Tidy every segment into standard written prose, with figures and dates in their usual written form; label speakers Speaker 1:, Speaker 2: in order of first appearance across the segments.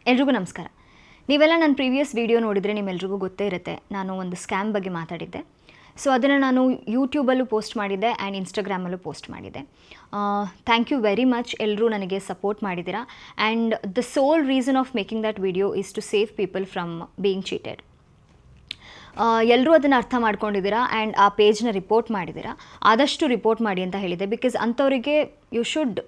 Speaker 1: ಎಲ್ರಿಗೂ ನಮಸ್ಕಾರ. ನೀವೆಲ್ಲ ನನ್ನ ಪ್ರೀವಿಯಸ್ ವಿಡಿಯೋ ನೋಡಿದರೆ ನಿಮ್ಮೆಲ್ರಿಗೂ ಗೊತ್ತೇ ಇರುತ್ತೆ, ನಾನು ಒಂದು ಸ್ಕ್ಯಾಮ್ ಬಗ್ಗೆ ಮಾತಾಡಿದ್ದೆ. ಸೊ ಅದನ್ನು ನಾನು ಯೂಟ್ಯೂಬಲ್ಲೂ ಪೋಸ್ಟ್ ಮಾಡಿದ್ದೆ ಆ್ಯಂಡ್ ಇನ್ಸ್ಟಾಗ್ರಾಮಲ್ಲೂ ಪೋಸ್ಟ್ ಮಾಡಿದ್ದೆ. ಥ್ಯಾಂಕ್ ಯು ವೆರಿ ಮಚ್, ಎಲ್ಲರೂ ನನಗೆ ಸಪೋರ್ಟ್ ಮಾಡಿದ್ದೀರಾ. And the sole reason of making that video is to save people from being cheated. ಎಲ್ಲರೂ ಅದನ್ನು ಅರ್ಥ ಮಾಡ್ಕೊಂಡಿದ್ದೀರಾ ಆ್ಯಂಡ್ ಆ ಪೇಜ್ನ ರಿಪೋರ್ಟ್ ಮಾಡಿದ್ದೀರಾ. ಆದಷ್ಟು ರಿಪೋರ್ಟ್ ಮಾಡಿ ಅಂತ ಹೇಳಿದೆ, ಬಿಕಾಸ್ ಅಂಥವರಿಗೆ you should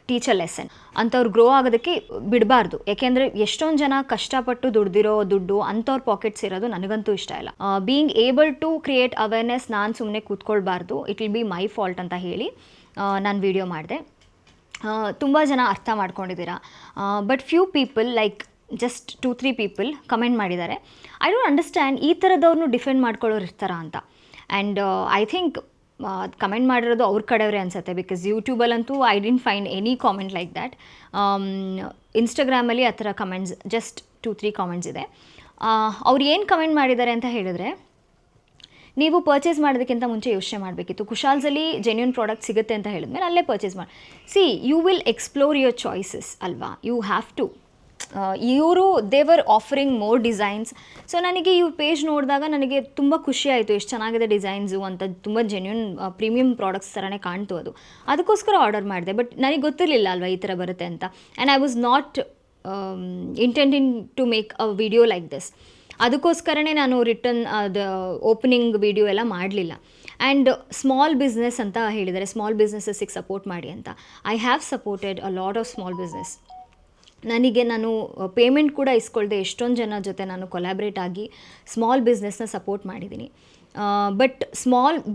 Speaker 1: teach a lesson. ಅಂಥವ್ರು ಗ್ರೋ ಆಗೋದಕ್ಕೆ ಬಿಡಬಾರ್ದು. ಯಾಕೆಂದರೆ ಎಷ್ಟೊಂದು ಜನ ಕಷ್ಟಪಟ್ಟು ದುಡ್ದಿರೋ ದುಡ್ಡು ಅಂಥವ್ರ ಪಾಕೆಟ್ಸ್ ಇರೋದು ನನಗಂತೂ ಇಷ್ಟ ಇಲ್ಲ. Being able to create awareness, ನಾನು ಸುಮ್ಮನೆ ಕೂತ್ಕೊಳ್ಬಾರ್ದು, it will be my fault ಅಂತ ಹೇಳಿ ನಾನು ವಿಡಿಯೋ ಮಾಡಿದೆ. ತುಂಬ ಜನ ಅರ್ಥ ಮಾಡ್ಕೊಂಡಿದ್ದೀರಾ. But few people, like just 2-3 people comment ಮಾಡಿದ್ದಾರೆ, ಐ ಡೋಂಟ್ ಅಂಡರ್ಸ್ಟ್ಯಾಂಡ್, ಈ ಥರದವ್ರನ್ನೂ ಡಿಫೆಂಡ್ ಮಾಡ್ಕೊಳ್ಳೋರು ಇರ್ತಾರ ಅಂತ. ಆ್ಯಂಡ್ ಐ ಥಿಂಕ್ ಕಮೆಂಟ್ ಮಾಡಿರೋದು ಅವ್ರ ಕಡೆಯವರೇ ಅನಿಸುತ್ತೆ, ಬಿಕಾಸ್ ಯೂಟ್ಯೂಬಲ್ಲಂತೂ I didn't find any comment like that. ಇನ್ಸ್ಟಾಗ್ರಾಮಲ್ಲಿ ಆ ಥರ ಕಮೆಂಟ್ಸ್ ಜಸ್ಟ್ 2-3 ಕಾಮೆಂಟ್ಸ್ ಇದೆ. ಅವ್ರು ಏನು ಕಮೆಂಟ್ ಮಾಡಿದ್ದಾರೆ ಅಂತ ಹೇಳಿದ್ರೆ, ನೀವು ಪರ್ಚೇಸ್ ಮಾಡೋದಕ್ಕಿಂತ ಮುಂಚೆ ಯೋಚನೆ ಮಾಡಬೇಕಿತ್ತು. ಕುಶಾಲ್ಸಲ್ಲಿ ಜೆನ್ಯೂನ್ ಪ್ರಾಡಕ್ಟ್ ಸಿಗುತ್ತೆ ಅಂತ ಹೇಳಿದ್ಮೇಲೆ ಅಲ್ಲೇ ಪರ್ಚೇಸ್ ಮಾಡಿ. See, you will explore your choices ಅಲ್ವಾ, ಯು ಹ್ಯಾವ್ ಟು. ಇವರು they're offering more designs. So ನನಗೆ ಇವ್ರ ಪೇಜ್ ನೋಡಿದಾಗ ನನಗೆ ತುಂಬ ಖುಷಿ ಆಯಿತು, ಎಷ್ಟು ಚೆನ್ನಾಗಿದೆ ಡಿಸೈನ್ಸು ಅಂತ. ತುಂಬ ಜೆನ್ಯೂನ್ ಪ್ರೀಮಿಯಮ್ ಪ್ರಾಡಕ್ಟ್ಸ್ ಥರನೇ ಕಾಣ್ತು ಅದು. ಅದಕ್ಕೋಸ್ಕರ ಆರ್ಡರ್ ಮಾಡಿದೆ. ಬಟ್ ನನಗೆ ಗೊತ್ತಿರಲಿಲ್ಲ ಅಲ್ವಾ ಈ ಥರ ಬರುತ್ತೆ ಅಂತ. And I was not intending to make a video like this. ಅದಕ್ಕೋಸ್ಕರನೇ ನಾನು ರಿಟರ್ನ್ ಅದು ಓಪನಿಂಗ್ ವಿಡಿಯೋ ಎಲ್ಲ ಮಾಡಲಿಲ್ಲ. ಆ್ಯಂಡ್ ಸ್ಮಾಲ್ ಬಿಸ್ನೆಸ್ ಅಂತ ಹೇಳಿದ್ದಾರೆ, ಸ್ಮಾಲ್ ಬಿಸ್ನೆಸಸ್ಸಿಗೆ ಸಪೋರ್ಟ್ ಮಾಡಿ ಅಂತ. I have supported a lot of small business. ನಾನು ಪೇಮೆಂಟ್ ಕೂಡ ಇಸ್ಕೊಳ್ದೆ ಎಷ್ಟೊಂದು ಜನ ಜೊತೆ ನಾನು ಕೊಲ್ಯಾಬ್ರೇಟ್ ಆಗಿ ಸ್ಮಾಲ್ ಬಿಸ್ನೆಸ್ನ ಸಪೋರ್ಟ್ ಮಾಡಿದ್ದೀನಿ. But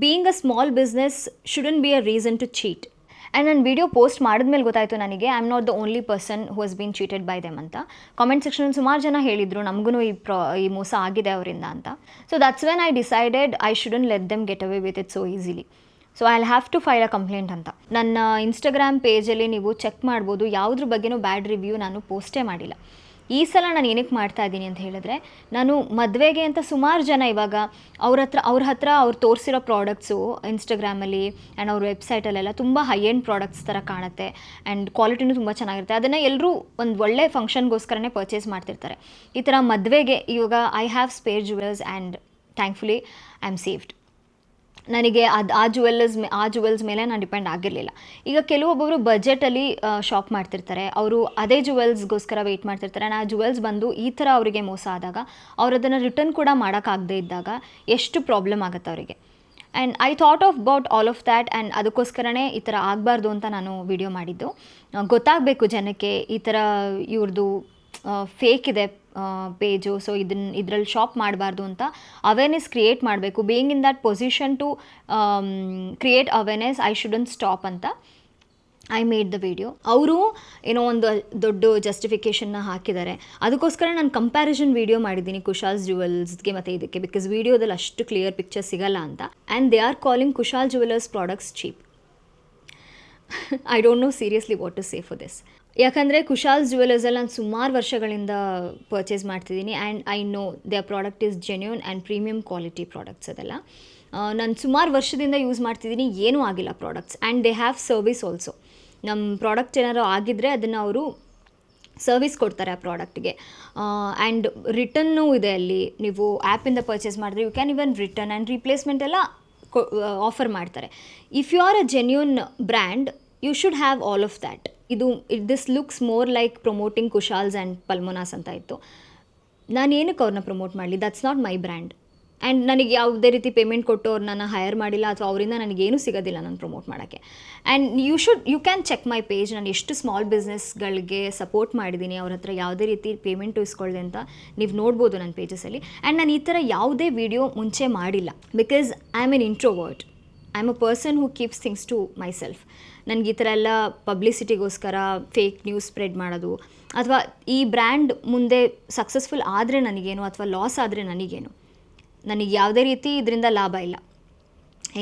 Speaker 1: being a small business shouldn't be a reason to cheat. And ನಾನು ವಿಡಿಯೋ ಪೋಸ್ಟ್ ಮಾಡಿದ್ಮೇಲೆ ಗೊತ್ತಾಯಿತು ನನಗೆ, I am not the only person who has been cheated by them ಅಂತ. ಕಾಮೆಂಟ್ ಸೆಕ್ಷನಲ್ಲಿ ಸುಮಾರು ಜನ ಹೇಳಿದರು ನಮಗೂ ಈ ಮೋಸ ಆಗಿದೆ ಅವರಿಂದ ಅಂತ. So that's when I decided I shouldn't let them get away with it so easily. So I will have to file a complaint ಅಂತ. ನನ್ನ ಇನ್ಸ್ಟಾಗ್ರಾಮ್ ಪೇಜಲ್ಲಿ ನೀವು ಚೆಕ್ ಮಾಡ್ಬೋದು, ಯಾವುದ್ರ ಬಗ್ಗೆನೂ ಬ್ಯಾಡ್ ರಿವ್ಯೂ ನಾನು ಪೋಸ್ಟೇ ಮಾಡಿಲ್ಲ. ಈ ಸಲ ನಾನು ಏನಕ್ಕೆ ಮಾಡ್ತಾ ಇದ್ದೀನಿ ಅಂತ ಹೇಳಿದ್ರೆ, ನಾನು ಮದುವೆಗೆ ಅಂತ ಸುಮಾರು ಜನ ಇವಾಗ ಅವ್ರ ಹತ್ರ ಅವ್ರು ತೋರಿಸಿರೋ ಪ್ರಾಡಕ್ಟ್ಸು ಇನ್ಸ್ಟಾಗ್ರಾಮಲ್ಲಿ ಆ್ಯಂಡ್ ಅವ್ರ ವೆಬ್ಸೈಟಲ್ಲೆಲ್ಲ ತುಂಬ ಹೈ ಎಂಡ್ ಪ್ರಾಡಕ್ಟ್ಸ್ ಥರ ಕಾಣುತ್ತೆ ಆ್ಯಂಡ್ ಕ್ವಾಲಿಟಿನೂ ತುಂಬ ಚೆನ್ನಾಗಿರುತ್ತೆ. ಅದನ್ನು ಎಲ್ಲರೂ ಒಂದು ಒಳ್ಳೆ ಫಂಕ್ಷನ್ಗೋಸ್ಕರನೇ ಪರ್ಚೇಸ್ ಮಾಡ್ತಿರ್ತಾರೆ. ಈ ಥರ ಮದುವೆಗೆ ಇವಾಗ I have spare jewels and thankfully I am saved. ನನಗೆ ಆ ಜುವೆಲ್ಸ್ ಮೇಲೆ ನಾನು ಡಿಪೆಂಡ್ ಆಗಿರಲಿಲ್ಲ. ಈಗ ಕೆಲವೊಬ್ಬರು ಬಜೆಟಲ್ಲಿ ಶಾಪ್ ಮಾಡ್ತಿರ್ತಾರೆ, ಅವರು ಅದೇ ಜುವೆಲ್ಸ್ಗೋಸ್ಕರ ವೆಯ್ಟ್ ಮಾಡ್ತಿರ್ತಾರೆ. ಆ ಜುವೆಲ್ಸ್ ಬಂದು ಈ ಥರ ಅವರಿಗೆ ಮೋಸ ಆದಾಗ, ಅವ್ರು ಅದನ್ನು ರಿಟರ್ನ್ ಕೂಡ ಮಾಡೋಕ್ಕಾಗದೇ ಇದ್ದಾಗ ಎಷ್ಟು ಪ್ರಾಬ್ಲಮ್ ಆಗುತ್ತೆ ಅವರಿಗೆ. And I thought of about all of that. And ಅದಕ್ಕೋಸ್ಕರನೇ ಈ ಥರ ಆಗಬಾರ್ದು ಅಂತ ನಾನು ವಿಡಿಯೋ ಮಾಡಿದ್ದು. ಗೊತ್ತಾಗಬೇಕು ಜನಕ್ಕೆ ಈ ಥರ ಇವ್ರದ್ದು ಫೇಕ್ ಇದೆ ಪೇಜು, ಸೊ ಇದರಲ್ಲಿ ಶಾಪ್ ಮಾಡಬಾರ್ದು ಅಂತ ಅವೇರ್ನೆಸ್ ಕ್ರಿಯೇಟ್ ಮಾಡಬೇಕು. Being in that position to create awareness, I shouldn't stop ಅಂತ ಐ ಮೇಡ್ ದ ವಿಡಿಯೋ. ಅವರು ಏನೋ ಒಂದು ದೊಡ್ಡ ಜಸ್ಟಿಫಿಕೇಷನ್ನ ಹಾಕಿದ್ದಾರೆ. ಅದಕ್ಕೋಸ್ಕರ ನಾನು ಕಂಪ್ಯಾರಿಸನ್ ವಿಡಿಯೋ ಮಾಡಿದ್ದೀನಿ ಕುಶಾಲ್ಸ್ ಜುವೆಲ್ಸ್ಗೆ ಮತ್ತು ಇದಕ್ಕೆ, ಬಿಕಾಸ್ ವಿಡಿಯೋದಲ್ಲಿ ಅಷ್ಟು ಕ್ಲಿಯರ್ ಪಿಕ್ಚರ್ ಸಿಗಲ್ಲ ಅಂತ. And they are calling Kushal Jewellers products cheap. I don't know seriously what to say for this. ಯಾಕಂದರೆ ಕುಶಾಲ್ಸ್ ಜುವೆಲರ್ಸಲ್ಲಿ ನಾನು ಸುಮಾರು ವರ್ಷಗಳಿಂದ ಪರ್ಚೇಸ್ ಮಾಡ್ತಿದ್ದೀನಿ and I know their product is genuine and premium quality products. ಅದೆಲ್ಲ ನಾನು ಸುಮಾರು ವರ್ಷದಿಂದ ಯೂಸ್ ಮಾಡ್ತಿದ್ದೀನಿ, ಏನೂ ಆಗಿಲ್ಲ products. And they have service also. ನಮ್ಮ ಪ್ರಾಡಕ್ಟ್ ಏನಾದ್ರು ಆಗಿದ್ದರೆ ಅದನ್ನು ಅವರು ಸರ್ವಿಸ್ ಕೊಡ್ತಾರೆ ಆ ಪ್ರಾಡಕ್ಟ್ಗೆ. ಆ್ಯಂಡ್ ರಿಟರ್ನೂ ಇದೆ ಅಲ್ಲಿ. ನೀವು ಆ್ಯಪಿಂದ ಪರ್ಚೇಸ್ ಮಾಡಿದ್ರೆ you can even return and replacement ಎಲ್ಲ ಆಫರ್ ಮಾಡ್ತಾರೆ. If you are a genuine brand you should have all of that. This looks more like promoting Kushal's and Palmonas ಅಂತ ಇತ್ತು. ನಾನು ಏನಕ್ಕೆ ಅವ್ರನ್ನ ಪ್ರಮೋಟ್ ಮಾಡಲಿ? That's not my brand. And ನನಗೆ ಯಾವುದೇ ರೀತಿ ಪೇಮೆಂಟ್ ಕೊಟ್ಟು ಅವ್ರನ್ನ ಹೈರ್ ಮಾಡಿಲ್ಲ, ಅಥವಾ ಅವರಿಂದ ನನಗೇನೂ ಸಿಗೋದಿಲ್ಲ ನಾನು ಪ್ರಮೋಟ್ ಮಾಡೋಕ್ಕೆ. And you can check my page. ನಾನು ಎಷ್ಟು ಸ್ಮಾಲ್ ಬಿಸ್ನೆಸ್ಗಳಿಗೆ ಸಪೋರ್ಟ್ ಮಾಡಿದ್ದೀನಿ, ಅವ್ರ ಹತ್ರ ಯಾವುದೇ ರೀತಿ ಪೇಮೆಂಟು ಇಸ್ಕೊಳ್ದೆ ಅಂತ ನೀವು ನೋಡ್ಬೋದು ನನ್ನ ಪೇಜಸಲ್ಲಿ. ಆ್ಯಂಡ್ ನಾನು ಈ ಥರ ಯಾವುದೇ ವಿಡಿಯೋ ಮುಂಚೆ ಮಾಡಿಲ್ಲ, because I am an introvert. I am a person who keeps things to myself. ನನಗೆ ಈ ಥರ ಎಲ್ಲ ಪಬ್ಲಿಸಿಟಿಗೋಸ್ಕರ ಫೇಕ್ ನ್ಯೂಸ್ ಸ್ಪ್ರೆಡ್ ಮಾಡೋದು, ಅಥವಾ ಈ ಬ್ರ್ಯಾಂಡ್ ಮುಂದೆ ಸಕ್ಸಸ್ಫುಲ್ ಆದರೆ ನನಗೇನು ಅಥವಾ ಲಾಸ್ ಆದರೆ ನನಗೇನು, ನನಗೆ ಯಾವುದೇ ರೀತಿ ಇದರಿಂದ ಲಾಭ ಇಲ್ಲ.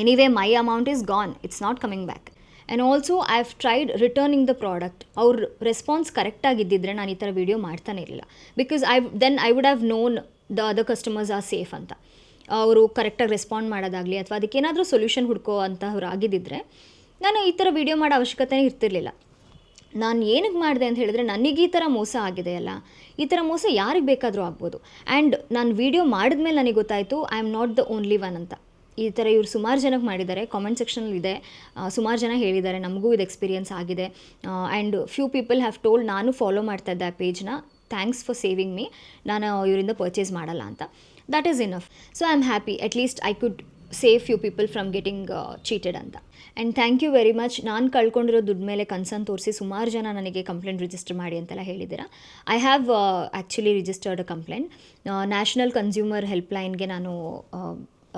Speaker 1: Anyway my amount is gone, it's not coming back. And also I have tried returning the product. ಅವ್ರ ರೆಸ್ಪಾನ್ಸ್ ಕರೆಕ್ಟಾಗಿದ್ದಿದ್ರೆ ನಾನು ಈ ಥರ ವಿಡಿಯೋ ಮಾಡ್ತಾನೆ ಇರಲಿಲ್ಲ, because I would have known the other customers are safe ಅಂತ. ಅವರು ಕರೆಕ್ಟಾಗಿ ರೆಸ್ಪಾಂಡ್ ಮಾಡೋದಾಗಲಿ ಅಥವಾ ಅದಕ್ಕೇನಾದರೂ ಸೊಲ್ಯೂಷನ್ ಹುಡ್ಕೋ ಅಂತವ್ರು ಆಗಿದ್ದಿದ್ರೆ ನಾನು ಈ ಥರ ವಿಡಿಯೋ ಮಾಡೋ ಅವಶ್ಯಕತೆನೇ ಇರ್ತಿರಲಿಲ್ಲ. ನಾನು ಏನಕ್ಕೆ ಮಾಡಿದೆ ಅಂತ ಹೇಳಿದ್ರೆ, ನನಗೆ ಈ ಥರ ಮೋಸ ಆಗಿದೆಯಲ್ಲ, ಈ ಥರ ಮೋಸ ಯಾರಿಗೆ ಬೇಕಾದರೂ ಆಗ್ಬೋದು. ಆ್ಯಂಡ್ ನಾನು ವೀಡಿಯೋ ಮಾಡಿದ್ಮೇಲೆ ನನಗೆ ಗೊತ್ತಾಯಿತು I am not the only one ಅಂತ. ಈ ಥರ ಇವ್ರು ಸುಮಾರು ಜನಕ್ಕೆ ಮಾಡಿದ್ದಾರೆ, ಕಾಮೆಂಟ್ ಸೆಕ್ಷನಲ್ಲಿ ಇದೆ, ಸುಮಾರು ಜನ ಹೇಳಿದ್ದಾರೆ ನಮಗೂ ಇದು ಎಕ್ಸ್ಪೀರಿಯನ್ಸ್ ಆಗಿದೆ. And few people have told, ನಾನು ಫಾಲೋ ಮಾಡ್ತಾ ಇದ್ದೆ ಆ ಪೇಜ್ನ, ಥ್ಯಾಂಕ್ಸ್ ಫಾರ್ ಸೇವಿಂಗ್ ಮೀ, ನಾನು ಇವರಿಂದ ಪರ್ಚೇಸ್ ಮಾಡಲ್ಲ ಅಂತ. That is enough. So I am happy, at least I could save few people from getting cheated ಅಂತ. And thank you very much. ನಾನು ಕಳ್ಕೊಂಡಿರೋ ದುಡ್ಡು ಮೇಲೆ ಕನ್ಸರ್ನ್ ತೋರಿಸಿ ಸುಮಾರು ಜನ ನನಗೆ ಕಂಪ್ಲೇಂಟ್ ರಿಜಿಸ್ಟರ್ ಮಾಡಿ ಅಂತೆಲ್ಲ ಹೇಳಿದ್ದೀರಾ. I have actually registered a complaint. National consumer ಹೆಲ್ಪ್ಲೈನ್ಗೆ ನಾನು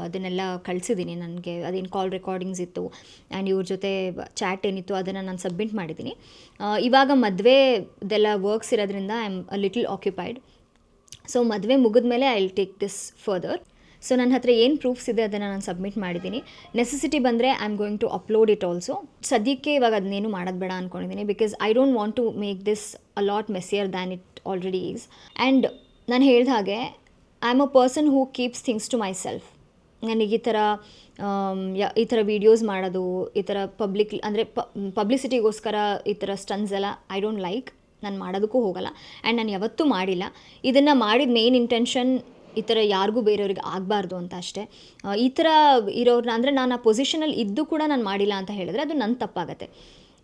Speaker 1: ಅದನ್ನೆಲ್ಲ ಕಳಿಸಿದ್ದೀನಿ. ನನಗೆ ಅದೇನು ಕಾಲ್ ರೆಕಾರ್ಡಿಂಗ್ಸ್ ಇತ್ತು ಆ್ಯಂಡ್ ಇವ್ರ ಜೊತೆ ಚಾಟ್ ಏನಿತ್ತು ಅದನ್ನು ನಾನು ಸಬ್ಮಿಟ್ ಮಾಡಿದ್ದೀನಿ. ಇವಾಗ ಮದುವೆದೆಲ್ಲ ವರ್ಕ್ಸ್ ಇರೋದ್ರಿಂದ I am a little occupied. So ಮದುವೆ ಮುಗಿದ ಮೇಲೆ I will take this further. So ನನ್ನ ಹತ್ರ ಏನು ಪ್ರೂಫ್ಸ್ ಇದೆ ಅದನ್ನು ನಾನು ಸಬ್ಮಿಟ್ ಮಾಡಿದ್ದೀನಿ. ನೆಸೆಸಿಟಿ ಬಂದರೆ I am going to upload it also. ಸದ್ಯಕ್ಕೆ ಇವಾಗ ಅದನ್ನೇನು ಮಾಡೋದು ಬೇಡ ಅಂದ್ಕೊಂಡಿದ್ದೀನಿ, because I don't want to make this a lot messier than it already is. And ನಾನು ಹೇಳಿದ ಹಾಗೆ I am a person who keeps things to myself. ನನಗೆ ಈ ಥರ ವೀಡಿಯೋಸ್ ಮಾಡೋದು, ಈ ಥರ ಪಬ್ಲಿಸಿಟಿಗೋಸ್ಕರ ಈ ಥರ ಸ್ಟನ್ಸ್ ಎಲ್ಲ ಐ ಡೋಂಟ್ ಲೈಕ್. ನಾನು ಮಾಡೋದಕ್ಕೂ ಹೋಗಲ್ಲ ಆ್ಯಂಡ್ ನಾನು ಯಾವತ್ತೂ ಮಾಡಿಲ್ಲ. ಇದನ್ನು ಮಾಡಿದ ಮೇನ್ ಇಂಟೆನ್ಷನ್ ಈ ಥರ ಯಾರಿಗೂ ಬೇರೆಯವ್ರಿಗೆ ಆಗಬಾರ್ದು ಅಂತ ಅಷ್ಟೇ. ಈ ಥರ ಇರೋರನ್ನ, ಅಂದರೆ ನಾನು ಆ ಪೊಸಿಷನಲ್ಲಿ ಇದ್ದು ಕೂಡ ನಾನು ಮಾಡಿಲ್ಲ ಅಂತ ಹೇಳಿದ್ರೆ ಅದು ನನ್ನ ತಪ್ಪಾಗತ್ತೆ.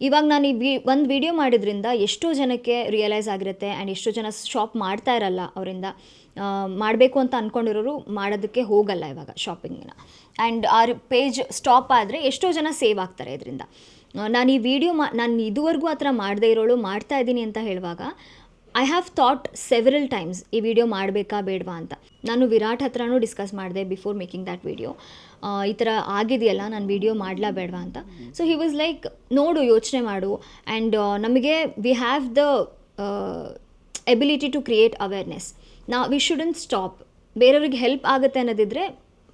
Speaker 1: ಇವಾಗ ನಾನು ಒಂದು ವಿಡಿಯೋ ಮಾಡಿದ್ರಿಂದ ಎಷ್ಟೋ ಜನಕ್ಕೆ ರಿಯಲೈಸ್ ಆಗಿರುತ್ತೆ ಆ್ಯಂಡ್ ಎಷ್ಟೋ ಜನ ಶಾಪ್ ಮಾಡ್ತಾ ಇರಲ್ಲ, ಅವರಿಂದ ಮಾಡಬೇಕು ಅಂತ ಅಂದ್ಕೊಂಡಿರೋರು ಮಾಡೋದಕ್ಕೆ ಹೋಗಲ್ಲ ಇವಾಗ ಶಾಪಿಂಗಿನ. ಆ್ಯಂಡ್ ಆ ಪೇಜ್ ಸ್ಟಾಪ್ ಆದರೆ ಎಷ್ಟೋ ಜನ ಸೇವ್ ಆಗ್ತಾರೆ ಇದರಿಂದ. ನಾನು ಈ ವಿಡಿಯೋ ನಾನು ಇದುವರೆಗೂ ಆ ಥರ ಮಾಡದೇ ಇರೋಳು ಮಾಡ್ತಾ ಇದ್ದೀನಿ ಅಂತ ಹೇಳುವಾಗ I have thought several times ಈ ವಿಡಿಯೋ ಮಾಡಬೇಕಾ ಬೇಡವಾ ಅಂತ. ನಾನು ವಿರಾಟ್ ಹತ್ರನೂ ಡಿಸ್ಕಸ್ ಮಾಡಿದೆ ಬಿಫೋರ್ ಮೇಕಿಂಗ್ ದ್ಯಾಟ್ ವಿಡಿಯೋ. ಈ ಥರ ಆಗಿದೆಯಲ್ಲ, ನಾನು ವಿಡಿಯೋ ಮಾಡಲಾ ಬೇಡವಾ ಅಂತ. ಸೊ ಹಿ ವಾಸ್ ಲೈಕ್, ನೋಡು, ಯೋಚನೆ ಮಾಡು, ಆ್ಯಂಡ್ ನಮಗೆ we have the ability to create awareness. We shouldn't stop. ಬೇರೆಯವ್ರಿಗೆ ಹೆಲ್ಪ್ ಆಗುತ್ತೆ ಅನ್ನೋದಿದ್ರೆ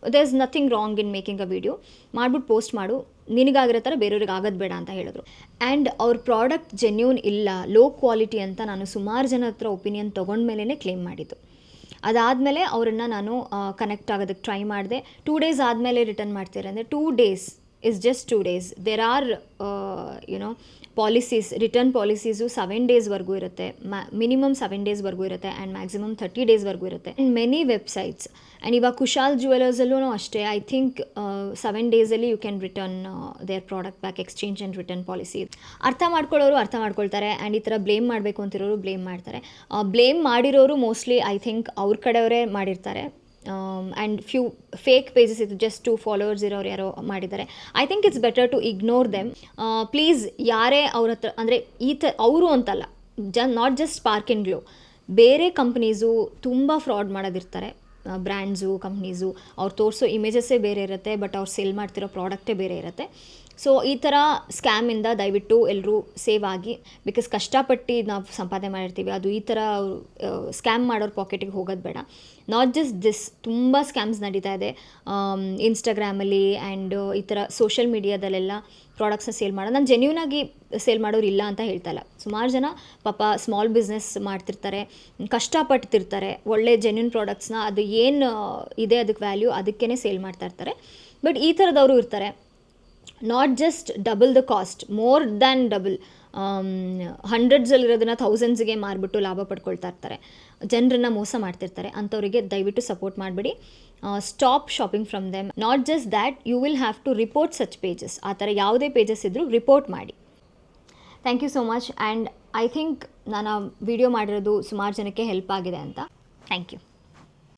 Speaker 1: there is nothing wrong in making a video. ಮಾಡ್ಬಿಟ್ಟು ಪೋಸ್ಟ್ ಮಾಡು, ನಿನಗಾಗಿರೋ ಥರ ಬೇರೆಯವ್ರಿಗೆ ಆಗೋದು ಬೇಡ ಅಂತ ಹೇಳಿದ್ರು. ಆ್ಯಂಡ್ ಅವ್ರ ಪ್ರಾಡಕ್ಟ್ ಜೆನ್ಯೂನ್ ಇಲ್ಲ, ಲೋ ಕ್ವಾಲಿಟಿ ಅಂತ ನಾನು ಸುಮಾರು ಜನ ಹತ್ರ ಒಪಿನಿಯನ್ ತೊಗೊಂಡ್ಮೇಲೇ ಕ್ಲೇಮ್ ಮಾಡಿದ್ದು. ಅದಾದಮೇಲೆ ಅವರನ್ನು ನಾನು ಕನೆಕ್ಟ್ ಆಗೋದಕ್ಕೆ ಟ್ರೈ ಮಾಡಿದೆ. 2 days ಆದಮೇಲೆ ರಿಟರ್ನ್ ಮಾಡ್ತೀರ ಅಂದರೆ 2 days is just 2 days. There are policies, return policies 7 daysವರೆಗೂ ಇರುತ್ತೆ, ಮಿನಿಮಮ್ 7 daysವರೆಗೂ ಇರುತ್ತೆ ಆ್ಯಂಡ್ ಮ್ಯಾಕ್ಸಿಮಮ್ 30 daysವರೆಗೂ ಇರುತ್ತೆ. ಆ್ಯಂಡ್ ಮೆನಿ ವೆಬ್ಸೈಟ್ಸ್, ಆ್ಯಂಡ್ ಇವಾಗ ಕುಶಾಲ್ ಜ್ಯುವೆಲರ್ಸಲ್ಲೂ ಅಷ್ಟೇ, ಐ ಥಿಂಕ್ 7 daysಲ್ಲಿ you can return their product back, exchange and return policy. ಅರ್ಥ ಮಾಡ್ಕೊಳ್ಳೋರು ಅರ್ಥ ಮಾಡ್ಕೊಳ್ತಾರೆ ಆ್ಯಂಡ್ ಈ ಥರ ಬ್ಲೇಮ್ ಮಾಡಬೇಕು ಅಂತಿರೋರು ಬ್ಲೇಮ್ ಮಾಡ್ತಾರೆ. ಬ್ಲೇಮ್ ಮಾಡಿರೋರು ಮೋಸ್ಟ್ಲಿ ಐ ಥಿಂಕ್ ಅವ್ರ ಕಡೆಯವರೇ ಮಾಡಿರ್ತಾರೆ. ಆ್ಯಂಡ್ ಫ್ಯೂ ಫೇಕ್ ಪೇಜಸ್ ಇದು, ಜಸ್ಟ್ 2 followers ಇರೋರು ಯಾರೋ ಮಾಡಿದ್ದಾರೆ. I think it's better to ignore them. Please, ಯಾರೇ ಅವ್ರ ಹತ್ರ, ಅಂದರೆ ಅವರು ಅಂತಲ್ಲ, not just Spark and Glow, ಬೇರೆ ಕಂಪ್ನೀಸು ತುಂಬ ಫ್ರಾಡ್ ಮಾಡೋದಿರ್ತಾರೆ. ಬ್ರ್ಯಾಂಡ್ಸು, ಕಂಪ್ನೀಸು, ಅವ್ರು ತೋರಿಸೋ ಇಮೇಜಸ್ಸೇ ಬೇರೆ ಇರುತ್ತೆ, ಬಟ್ ಅವ್ರು ಸೇಲ್ ಮಾಡ್ತಿರೋ ಪ್ರಾಡಕ್ಟೇ ಬೇರೆ ಇರುತ್ತೆ. ಸೊ ಈ ಥರ ಸ್ಕ್ಯಾಮಿಂದ ದಯವಿಟ್ಟು ಎಲ್ಲರೂ ಸೇವ್ ಆಗಿ, ಬಿಕಾಸ್ ಕಷ್ಟಪಟ್ಟು ನಾವು ಸಂಪಾದನೆ ಮಾಡಿರ್ತೀವಿ, ಅದು ಈ ಥರ ಸ್ಕ್ಯಾಮ್ ಮಾಡೋರು ಪಾಕೆಟಿಗೆ ಹೋಗೋದು ಬೇಡ. ನಾಟ್ ಜಸ್ಟ್ ದಿಸ್, ತುಂಬ ಸ್ಕ್ಯಾಮ್ಸ್ ನಡೀತಾ ಇದೆ ಇನ್ಸ್ಟಾಗ್ರಾಮಲ್ಲಿ ಆ್ಯಂಡ್ ಈ ಥರ ಸೋಷಿಯಲ್ ಮೀಡಿಯಾದಲ್ಲೆಲ್ಲ ಪ್ರಾಡಕ್ಟ್ಸ್ನ ಸೇಲ್ ಮಾಡೋದು. ನಾನು ಜೆನ್ಯೂನಾಗಿ ಸೇಲ್ ಮಾಡೋರು ಇಲ್ಲ ಅಂತ ಹೇಳ್ತಾ ಇಲ್ಲ. ಸುಮಾರು ಜನ ಪಾಪ ಸ್ಮಾಲ್ ಬಿಸ್ನೆಸ್ ಮಾಡ್ತಿರ್ತಾರೆ, ಕಷ್ಟಪಡ್ತಿರ್ತಾರೆ, ಒಳ್ಳೆ ಜೆನ್ಯೂನ್ ಪ್ರಾಡಕ್ಟ್ಸ್ನ, ಅದು ಏನು ಇದೆ ಅದಕ್ಕೆ ವ್ಯಾಲ್ಯೂ, ಅದಕ್ಕೇ ಸೇಲ್ ಮಾಡ್ತಾ ಇರ್ತಾರೆ. ಬಟ್ ಈ ಥರದವರು ಇರ್ತಾರೆ, not just double the cost, more than double, ಹಂಡ್ರೆಡ್ಸಲ್ಲಿರೋದನ್ನ ಥೌಸಂಡ್ಸ್ಗೆ ಮಾರ್ಬಿಟ್ಟು ಲಾಭ ಪಡ್ಕೊಳ್ತಾ ಇರ್ತಾರೆ, ಜನರನ್ನು ಮೋಸ ಮಾಡ್ತಿರ್ತಾರೆ. ಅಂಥವರಿಗೆ ದಯವಿಟ್ಟು ಸಪೋರ್ಟ್ ಮಾಡಿಬಿಡಿ. Stop shopping from them. Not just that, you will have to report such pages. ಆ ಥರ ಯಾವುದೇ ಪೇಜಸ್ ಇದ್ದರೂ ರಿಪೋರ್ಟ್ ಮಾಡಿ. Thank you so much. And I think ನಾನು ವಿಡಿಯೋ ಮಾಡಿರೋದು ಸುಮಾರು ಜನಕ್ಕೆ ಹೆಲ್ಪ್ ಆಗಿದೆ ಅಂತ. Thank you.